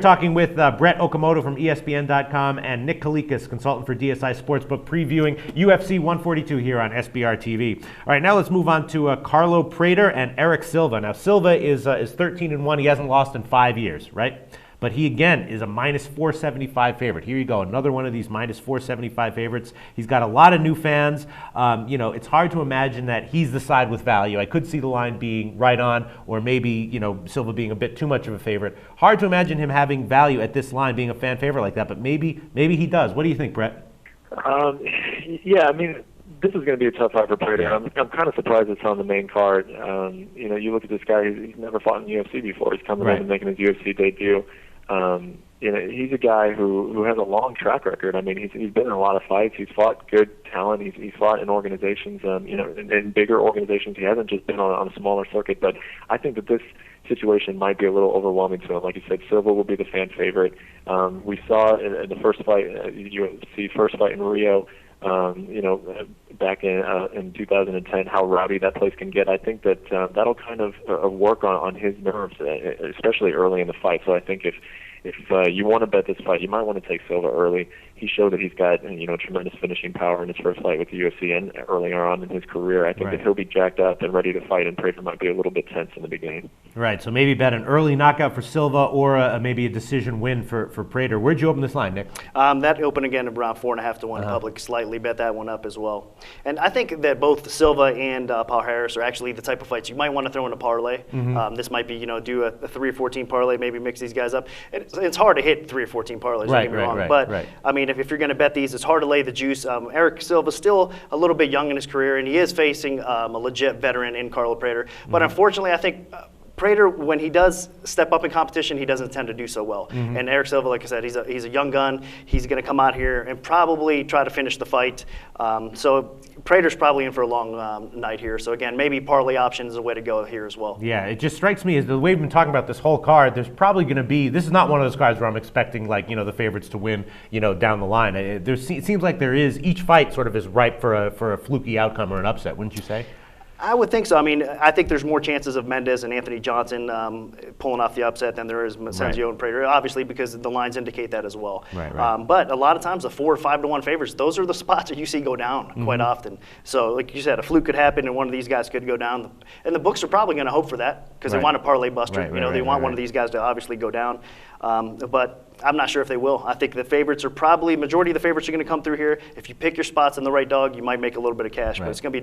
Talking with Brett Okamoto from ESPN.com and Nick Kalikas, consultant for DSI Sportsbook, previewing UFC 142 here on SBRtv. All right, now let's move on to Carlo Prater and Erick Silva. Now, Silva is 13-1. He hasn't lost in 5 years, right? But he, again, is a minus 475 favorite. Here you go, another one of these minus 475 favorites. He's got a lot of new fans. It's hard to imagine that he's the side with value. I could see the line being right on, or maybe, Silva being a bit too much of a favorite. Hard to imagine him having value at this line, being a fan favorite like that, but maybe he does. What do you think, Brett? This is going to be a tough fight for Prater. I'm kind of surprised it's on the main card. You look at this guy; he's never fought in the UFC before. He's coming in and making his UFC debut. He's a guy who has a long track record. I mean, he's been in a lot of fights. He's fought good talent. He's fought in organizations, in bigger organizations. He hasn't just been on a smaller circuit. But I think that this situation might be a little overwhelming to him. Like you said, Silva will be the fan favorite. We saw in the first fight, UFC first fight in Rio, back in 2010, how rowdy that place can get. I think that that'll kind of work on his nerves, especially early in the fight. So I think if you want to bet this fight, you might want to take Silva early. He showed that he's got tremendous finishing power in his first fight with the UFC and earlier on in his career. I think that he'll be jacked up and ready to fight, and Prater might be a little bit tense in the beginning. Right, so maybe bet an early knockout for Silva or maybe a decision win for Prater. Where'd you open this line, Nick? That opened again around 4.5 to 1. Public slightly bet that one up as well. And I think that both Silva and Paul Harris are actually the type of fights you might want to throw in a parlay. This might be, do a 3 or 14 parlay, maybe mix these guys up. It's hard to hit 3 or 14 parlays, don't get me wrong. But I mean, if you're going to bet these, it's hard to lay the juice. Erick Silva's still a little bit young in his career, and he is facing a legit veteran in Carlo Prater. But unfortunately, I think Prater, when he does step up in competition, he doesn't tend to do so well. And Erick Silva, like I said, he's a young gun. He's going to come out here and probably try to finish the fight. So Prater's probably in for a long night here. So again, maybe parlay option is a way to go here as well. Yeah, it just strikes me as the way we've been talking about this whole card, there's probably going to be, this is not one of those cards where I'm expecting the favorites to win, down the line. It seems like there is, each fight sort of is ripe for a fluky outcome or an upset, wouldn't you say? I would think so. I mean, I think there's more chances of Mendes and Anthony Johnson pulling off the upset than there is Macenzio and Prater, obviously, because the lines indicate that as well. But a lot of times the 4 or 5 to 1 favorites, those are the spots that you see go down quite often. So like you said, a fluke could happen and one of these guys could go down. And the books are probably going to hope for that because they want a parlay buster. They want one of these guys to obviously go down. But I'm not sure if they will. I think the favorites are probably, majority of the favorites are going to come through here. If you pick your spots in the right dog, you might make a little bit of cash, but it's going to be